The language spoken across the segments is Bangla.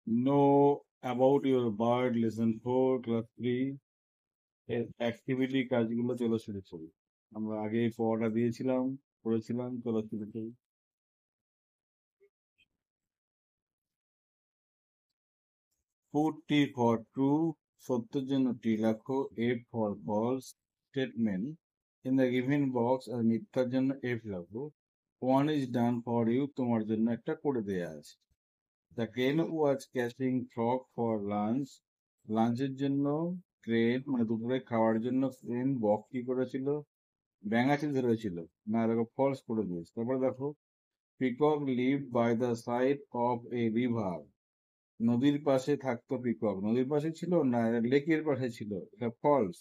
Know about your bird, lesson 4, class 3 এর অ্যাক্টিভিটি কাজগুলো চলো শুরু করি। আমরা আগে পড়াটা দিয়েছিলাম, পড়েছিলাম, চলো শুরু করি। 4T for true, সত্যের জন্য টি লেখো, F for false statement. In the given box আর মিথ্যার জন্য F লেখো। 1 is done for you, তোমার জন্য একটা করে দেয়া আছে। The crane was catching frog for lunch. লাঞ্চের জন্য ক্রেন মানে দুপুরে খাওয়ার জন্য ক্রেন বক কি করেছিল? ব্যাঙাচি ধরেছিল। না, দেখো ফলস করে দিয়েছে। তারপরে দেখো peacock live by the side of a river. নদীর পাশে থাকতো পিকক। নদীর পাশে ছিল না লেকের পাশে ছিল? এটা false.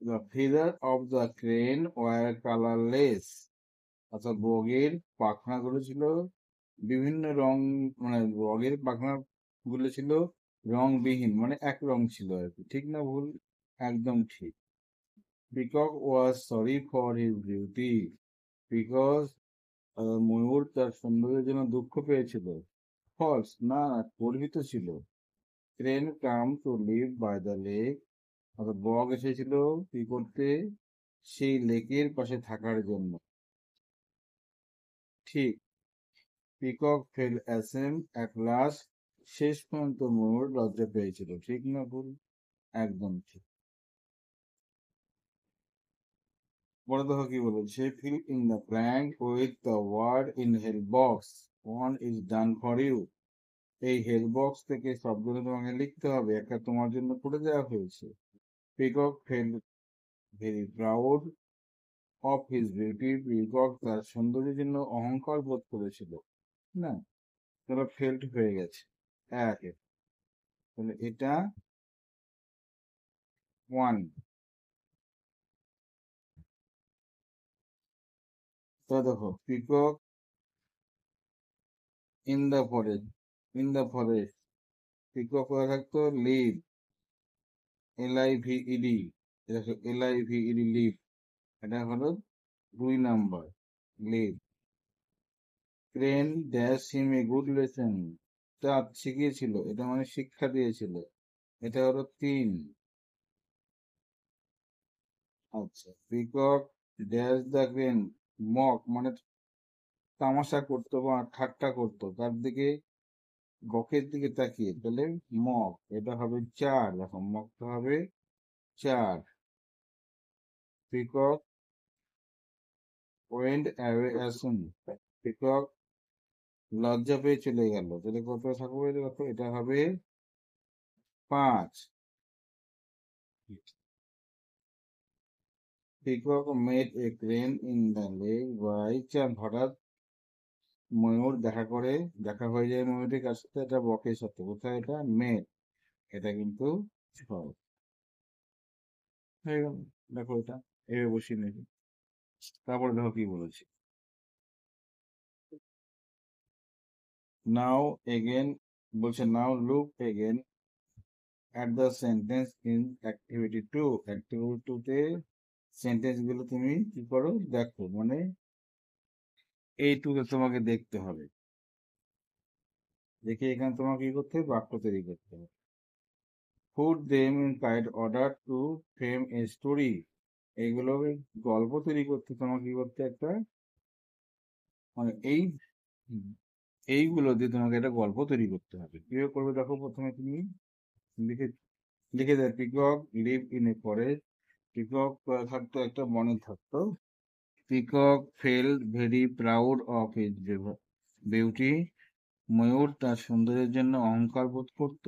The feather of the crane were colorless. অর্থাৎ বগের পাখনাগুলো ছিল বিভিন্ন রং, মানে বগের পাখনা গুলো ছিল রংবিহীন, মানে এক রং ছিল আর কি। ঠিক না ভুল? একদম ঠিক। Peacock was sorry for his beauty. Because ময়ূর তার সৌন্দর্যের জন্য দুঃখ পেয়েছিল। ফলস, না, গর্বিত ছিল। Crane come to live by the lake. অর্থাৎ বক এসেছিল কি করতে? সেই লেকের পাশে থাকার জন্য। ঠিক। Peacock fell ashamed at last. শেষ পর্যন্ত ময়ূর লজ্জা পেয়েছিল। ঠিক না ভুল? একদম ঠিক। পরে দেখো কি বলেছে, fill in the blank with the word in help box. One is done for you. এই হেল্প বক্স থেকে শব্দটা তোমাকে লিখতে হবে, একটা তোমার জন্য করে দেওয়া হয়েছে। Peacock fail very proud of his beauty. Peacock তার সৌন্দর্যের জন্য অহংকার বোধ করেছিল। না, তারা ফেল্ট হয়ে গেছে। একে, তাহলে এটা 1। তো দেখো peacock in the forest. In the forest peacock কোথায় থাকতো? Live, LIVED। দেখো LIVED লিভ, এটা হলো 2 number. Live. Crane dash him a good lesson. তা শিখিয়েছিল, এটা মানে শিক্ষা দিয়েছিল। এটা হলো 3। আচ্ছা, peacock dash the crane. Mock মানে তামাশা করতো বা ঠাট্টা করতো তার দিকে, বকের দিকে তাকিয়ে, তাহলে মক। এটা হবে 4। দেখো মকটা হবে 4। Peacock went away as soon. Peacock লজ্জা পেয়ে চলে গেল, তাহলে কত থাকবে? দেখো এটা হবে 5। Peacock made a crane in the lake by chance. হঠাৎ ময়ূর দেখা হয়ে যায় ময়ূরের কাছ সাথে, এটা বকের সাথে। কোথায়? এটা মেড, এটা কিন্তু ছয় হয়ে গেল। দেখো এটা এভাবে বসিয়ে নেবে। তারপরে দেখো কি বলেছে, নাও এগেন। বলছে now look again at the sentence in activity 2। Activity 2 তে সেন্টেন্স গুলো তুমি কি করো? দেখো, মানে এইটুকু তোমাকে দেখতে হবে। দেখে এখানে তোমাকে কি করতে হবে? বাক্য তৈরি করতে হবে। Put them in kind order to frame a story. এইগুলো গল্প তৈরি করতে তোমাকে কি করতে? একটা মানে এইগুলো দিয়ে তোমাকে একটা গল্প তৈরি করতে হবে। কিভাবে করবে দেখো, প্রথমে তুমি লিখে লিখে দেয়, peacock live in a forest. Peacock থাকতো একটা বনে থাকতো। Peacock felt very proud of his beauty. ময়ূর তার সৌন্দর্যের জন্য অহংকার বোধ করত।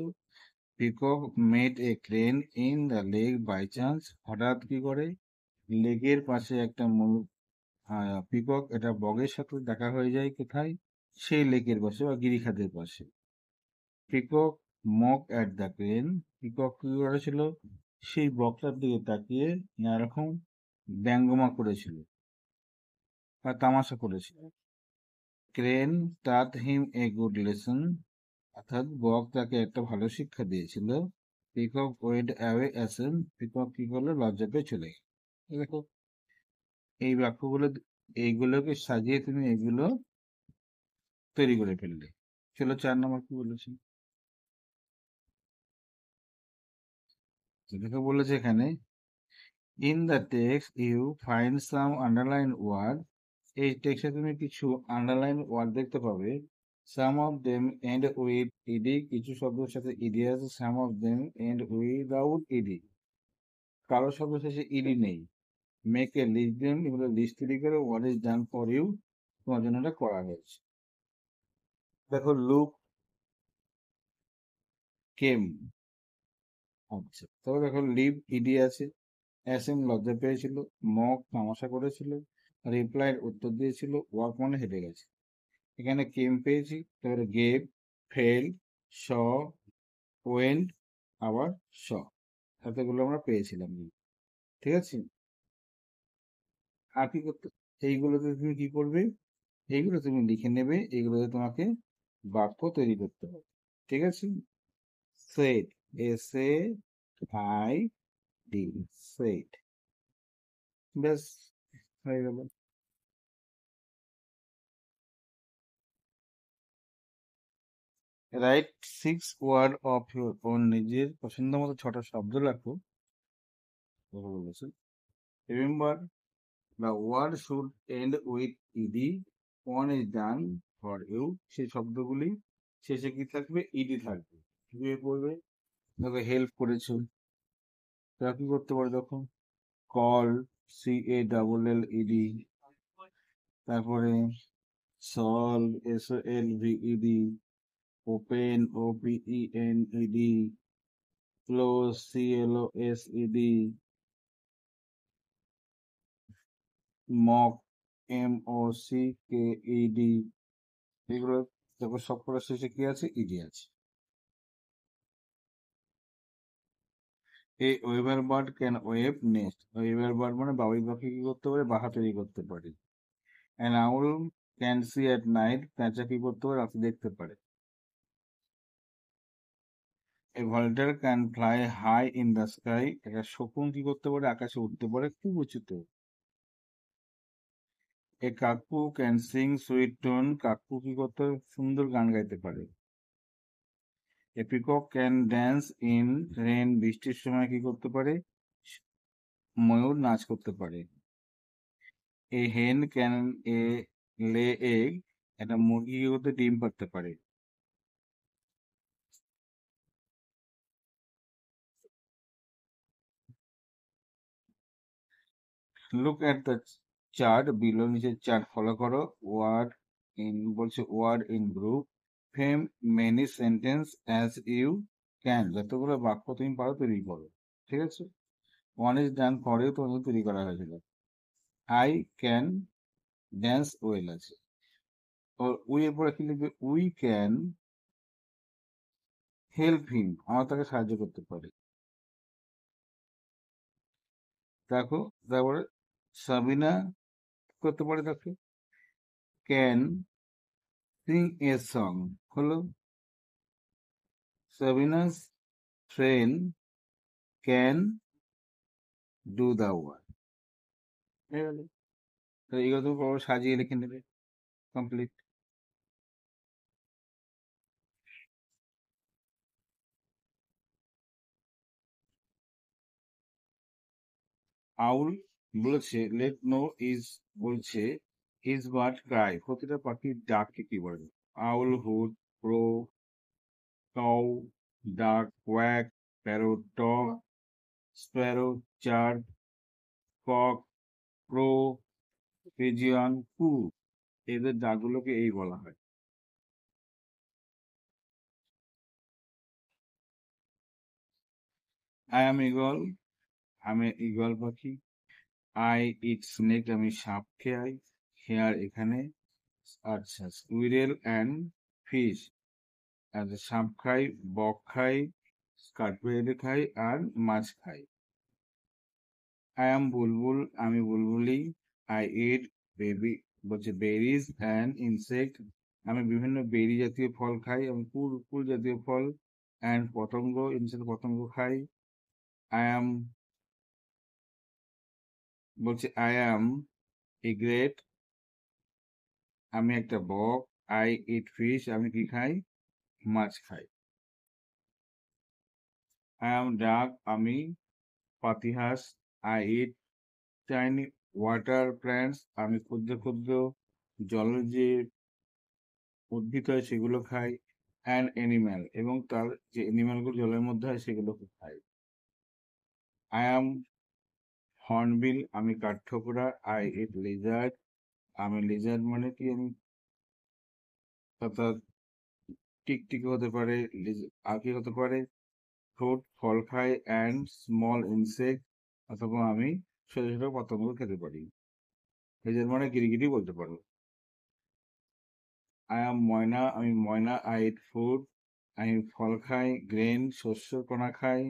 Peacock made a crane in the lake by chance. হঠাৎ কি করে? লেকের পাশে একটা ময়ূর, পিকক এটা বগের সাথে দেখা হয়ে যায়। কোথায়? সেই লেকের পাশে বা গিরিখাতের পাশে। Peacock mock at the crane. Peacock কি করেছিল? সেই বক্সটার দিকে তাকিয়ে এরকম ব্যঙ্গমা করেছিল বা তামাশা করেছিল। Crane taught him a good lesson. অর্থাৎ বক তাকে একটা ভালো শিক্ষা দিয়েছিল। Peacock went away ashamed. Peacock কি করলো? লজ্জা পেয়ে চলে গেল। দেখো এই বাক্যগুলো এইগুলোকে সাজিয়ে তুমি এগুলো তৈরি করে ফেললে। চলো 4 নম্বর কি বলেছে? দেখো বলেছে এখানে, in the text you find some underline word. এই টেক্সটে তুমি কিছু আন্ডারলাইন ওয়ার্ড দেখতে পাবে। Some of them end with ED, কিছু শব্দের সাথে ইডি আছে। Some of them end without ED, কারো শব্দ শেষে ইডি নেই। মেক এ লিস্ট দেম, এগুলো লিস্ট তৈরি করে what is done for you, তোমার জন্য এটা করা হয়েছে। দেখো লুক কেম, আচ্ছা তবে দেখো লিভ ইডি আছে। অ্যাসেম লজ্জা পেয়েছিল। মক তামাশা করেছিল। রিপ্লাইড উত্তর দিয়েছিল। ওয়াক মানে হেঁটে গেছে। এখানে কেম পেয়েছি, তারপরে গেভ, ফেল, শ, ওয়েন্ট, আবার শ, এতগুলো আমরা পেয়েছিলাম। ঠিক আছে, আর কি করতে, এইগুলোতে তুমি কি করবে, এইগুলো তুমি লিখে নেবে, এইগুলোতে তোমাকে বাক্য তৈরি করতে হবে। ঠিক আছে, set, S A I D, set, ব্যাস হয়ে গেল। Write 6 word of your own, নিজের পছন্দ মতো 6টা শব্দ লেখো। বলেছে remember the word should end with ED, one is done for you, সেই শব্দগুলি শেষে কি থাকবে, ইডি থাকবে। কিভাবে করবে, দেখো হেল্প করেছো, তারা কি করতে পারে দেখো, call, C A double L E D, তারপরে solve, S O L V E D, open, O P E N E D, close, C L O S E D, mock, M O C K E D, এগুলো দেখো সবকটা শেষে কি আছে, ইডি আছে। এই weaver bird can weave nest, weaver bird মানে বাবুই পাখি কি করতে পারে, বাসা তৈরি করতে পারে। An owl can see at night, প্যাঁচা কি করতে পারে, রাতে দেখতে পারে। A vulture can fly high in the sky, একটা শকুন কি করতে পারে, আকাশে উঠতে পারে খুব উঁচুতে। এ কাকু ক্যান সিং সুইট টোন, কাকু কি করতে পারে, সুন্দর গান গাইতে পারে। A peacock can dance in rain, বৃষ্টির সময় কি করতে পারে, ময়ূর নাচ করতে পারে। এ হেন ক্যান এ লে এগ, একটা মুরগি কি করতে, ডিম পারতে পারে। Look at the chart below, নিচের চার্ট ফলো করো। ওয়ার্ড ইন বলছে, word in group, frame many sentence as you can, যতগুলো বাক্য তুমি পারো তৈরি করো। ঠিক আছে, one is done for you তোমাকে তৈরি করা হয়েছিল। আই ক্যান ড্যান্স ওয়েল আছে। উই এর পরে কি লিখবে, উই ক্যান হেল্প হিম, আমরা তাকে সাহায্য করতে পারি। দেখো, তারপরে সাবিনা করতে পারে, দেখো ক্যান সিং এ সং, হলো Sabina's friend can do the work, হয়ে গেল। তো এগুলো তুমি পরে সাজিয়ে লিখে নেবে, কমপ্লিট। আউল বলেছে লেট নো ইজ, বলছে ইজ বাট ক্রাই, প্রতিটা পাখির ডাককে কি বলে, আউল, হুড, ক্রো, কাউ, ডাক, কোয়াক, প্যারট, টক, স্প্যারো, চার্ট, কক, ক্রো, পিজিয়ন, কু, এদের ডাকগুলোকে এই বলা হয়। আই অ্যাম ইগল, আমি ইগল পাখি। আই ইট স্নেক, আমি সাপ খাই। হেয়ার এখানে, আচ্ছা স্কুইরেল অ্যান্ড ফিশ, আচ্ছা সাপ খাই, বক খাই, কাঠবিড়ালি খাই, আর মাছ খাই। আই অ্যাম বুলবুল, আমি বুলবুলি। আই ইট বেবি, বলছে বেরিজ অ্যান্ড ইনসেক্ট, আমি বিভিন্ন বেরি জাতীয় ফল খাই, আমি কুল কুল জাতীয় ফল, অ্যান্ড পতঙ্গ, ইনসেক্ট পতঙ্গ খাই। আই অ্যাম, বলছে আই অ্যাম এ গ্রেট, আমি একটা বক, আই ইট ফিশ, আমি কি খাই? মাছ খাই। আই এম ডাক, আমি পাতিহাঁস, I eat tiny water plants, আমি ক্ষুদ্র ক্ষুদ্র জলের যে উদ্ভিদ হয় সেগুলো খাই। অ্যান্ড অ্যানিম্যাল, এবং তার যে অ্যানিম্যালগুলো জলের মধ্যে হয় সেগুলোকে খাই। আই অ্যাম হর্নবিল, আমি কাঠঠোকরা, আই ইট লিজার্ড, আমি লিজার্ড মানে কি, আমি অর্থাৎ টিকটিকি হতে পারে, আর কি হতে পারে, ফ্রুট ফল খাই, অ্যান্ড স্মল ইনসেক্ট, অথবা আমি ছোট ছোট পতঙ্গ খেতে পারি। লিজার্ড মানে গিরিগিটি বলতে পারো। আই অ্যাম ময়না, আমি ময়না, আই ইট ফুড, আমি ফল খাই, গ্রেন শস্য কণা খাই,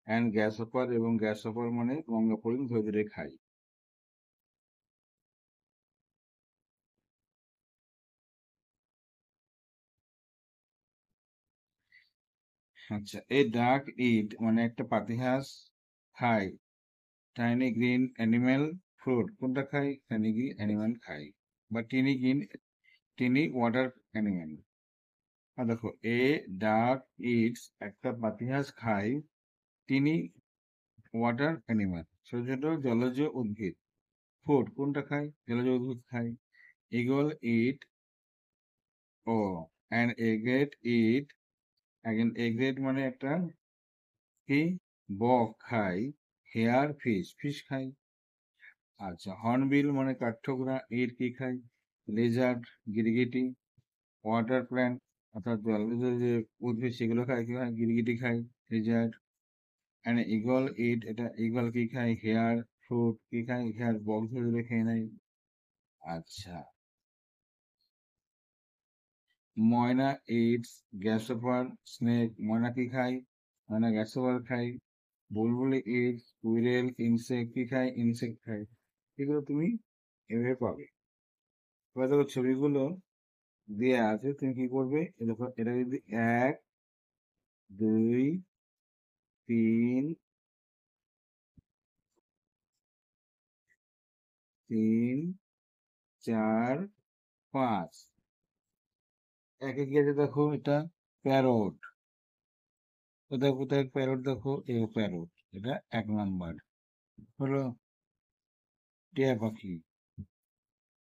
অ্যান্ড গ্যাস হপার, এবং গ্যাস হপার মানে গঙ্গাপড়ি ধরে ধরে খাই। আচ্ছা, এ ডাক ইট মানে একটা পাতিহাঁস খাই টাইনি গ্রিন অ্যানিমেল ফ্রুট, কোনটা খাই? টাইনি গ্রিন অ্যানিমেল খাই, বা টিনি গ্রিন টিনি ওয়াটার অ্যানিমেল। আর দেখো, এ ডাক ইটস একটা পাতিহাঁস খাই টিনি ওয়াটার অ্যানিমেল, ছোট ছোট জলজ উদ্ভিদ। ফুড কোনটা খাই? জলজ উদ্ভিদ খাই। ইগল ইট, ও অ্যান্ড এগ্রেট ইট, একজন এগ্রেট মানে একটা কি, বক খাই, হেয়ার ফিশ, ফিশ খাই। আচ্ছা, হর্নবিল মানে কাঠঠোকরা, এর কি খাই? লেজার্ড গিরগিটি, ওয়াটার প্ল্যান্ট অর্থাৎ জলজ যে উদ্ভিদ সেগুলো খাই, কি খাই? গিরগিটি খাই, লেজার্ড। অ্যান্ড ইগল ইট, এটা ইগল কি খাই? হেয়ার। ফ্রুট কি খাই? হেয়ার, বক ধরে ধরে খেয়ে নেয়। আচ্ছা, ময়না ইটস গ্যাসোফার স্নেক, ময়না কি খাই? ময়না গ্যাসোফার খাই। বুলবুলি ইটস কুইরেল ইনসেক্ট, কি খাই? ইনসেক্ট খাই। এগুলো তুমি এভাবে পাবে। এবার দেখো ছবিগুলো দেয়া আছে, তুমি কি করবে? এ দেখো, এটা যদি 1, 2, 3, 3, 4, 5, একে কি আছে দেখো, এটা প্যারট। কোথায় কোথায় প্যারট দেখো, এ প্যারট, এটা 1 নাম্বার হলো। টিয়া পাখি।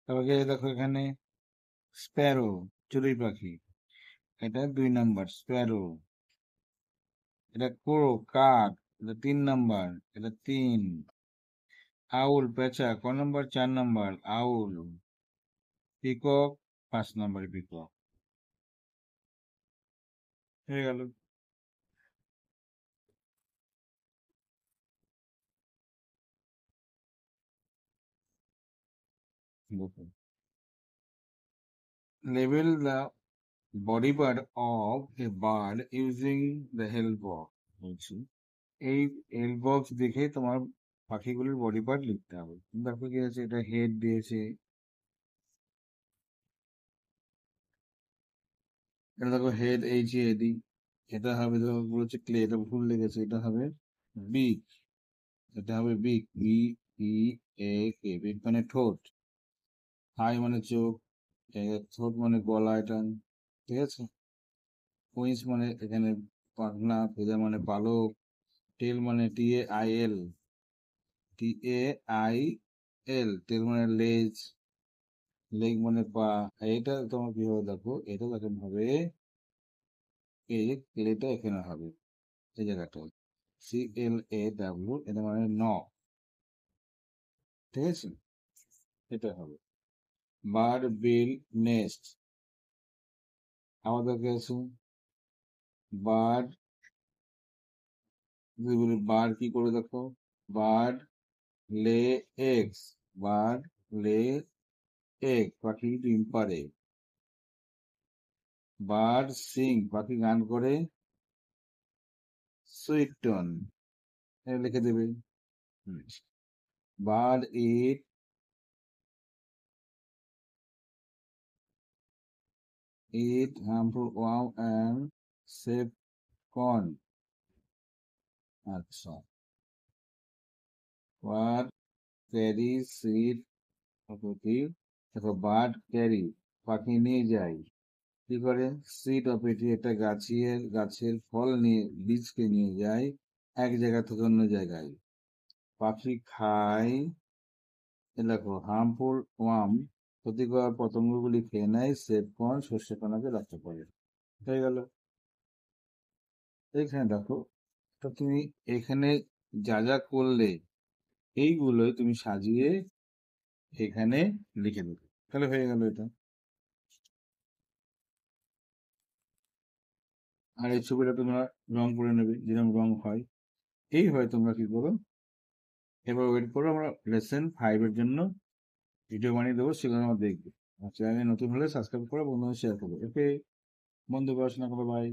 তারপর কি আছে দেখো এখানে, স্প্যারো, চড়ুই পাখি, এটা 2 নাম্বার স্প্যারো। এটা ক্রো, কাক, এটা 3 নাম্বার, এটা 3। আউল, পেঁচা, ক number? 4 number owl. Peacock, 5 number peacock. হয়ে গেল। Label the body part of a bird using the help of, বলছি এই হেল্প বক্স দেখে তোমার পাখিগুলোর বডি পার্ট লিখতে হবে। দেখো কি আছে, এটা হেড দিয়েছে, এটা দেখো হেড, এইচ এ ডি, এটা হবে, দেখো বলেছে ক্লে, এটা ভুল লেগেছে, এটা হবে বিক, এটা হবে বিক, বি ই এ কে, বিক মানে ঠোঁট, হাই মানে চোখ, ঠোঁট মানে গলা, এটা ঠিক আছে। উইংস মানে এখানে পাখনা, ফেদার মানে পালক, টেল মানে TAIL, TAIL, টেল মানে লেজ, লেগ মানে পা। এটা তোমার কি হবে দেখো, এটা যখন হবে, এই ক্লেটা এখানে হবে, এই জায়গাটা, CLAW, এটা মানে নখ, ঠিক আছে, এটা হবে। বার্ড বিল নেস্ট, আমাদের কাছে বার্ড, যদি বলি বার্ড কি করে দেখো, বার্ড লে এগস, বার্ড লে এগ, পাখি ডিম পাড়ে। বার্ড সিং, পাখি গান করে। সুইট টোন, লিখে দেবে। Bird it, it harmful warm and save corn. আচ্ছা, বার্ড ক্যারি সিড, দেখো বার্ড ক্যারি, পাখি নিয়ে যায় কি করে, সিড অফ এটি একটা গাছের ফল নিয়ে বীজকে নিয়ে যায় এক জায়গা থেকে অন্য জায়গায়। পাখি খায়, এ দেখো হার্মফুল ওয়ার্ম, ক্ষতিকর পতঙ্গগুলি খেয়ে নেয় সেট কর্ন, শস্য কণাকে রক্ষা করে। হয়ে গেল। এখানে দেখো, তো তুমি এখানে যা যা করলে এইগুলোই তুমি সাজিয়ে এখানে লিখে দেবে, তাহলে হয়ে গেল এটা। আর এই ছবিটা তোমরা রং করে নেবে যেরকম রং হয়। এইভাবে তোমরা কি করো, এবার ওয়েট করো, আমরা লেসন 5 এর জন্য ভিডিও বানিয়ে দেবো, সেগুলো আমরা দেখবো। আর চ্যানেলে নতুন হলে সাবস্ক্রাইব করো, বন্ধুদের শেয়ার করো। ওকে বন্ধু, পড়াশোনা করো, বাই।